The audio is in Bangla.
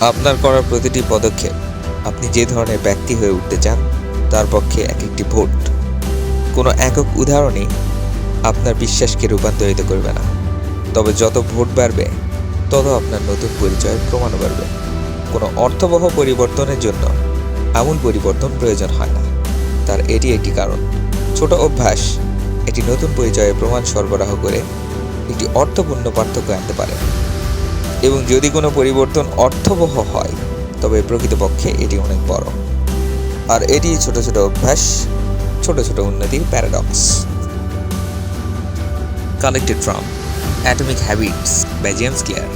আপনার করা প্রতিটি পদক্ষেপ আপনি যে ধরনের ব্যক্তি হয়ে উঠতে চান তার পক্ষে এক একটি ভোট। কোনো একক উদাহরণই আপনার বিশ্বাসকে রূপান্তরিত করবে না, তবে যত ভোট বাড়বে তত আপনার নতুন পরিচয়ের প্রমাণও বাড়বে। কোনো অর্থবহ পরিবর্তনের জন্য আমূল পরিবর্তন প্রয়োজন হয় না, তার এটি একটি কারণ। ছোট অভ্যাস একটি নতুন পরিচয়ের প্রমাণ সরবরাহ করে একটি অর্থপূর্ণ পার্থক্য আনতে পারে, এবং যদি কোনো পরিবর্তন অর্থবহ হয় তবে প্রকৃতপক্ষে এটি অনেক বড়। আর এটি ছোট ছোট অভ্যাস, ছোট ছোট উন্নতির paradox. Collected from Atomic Habits by James clear.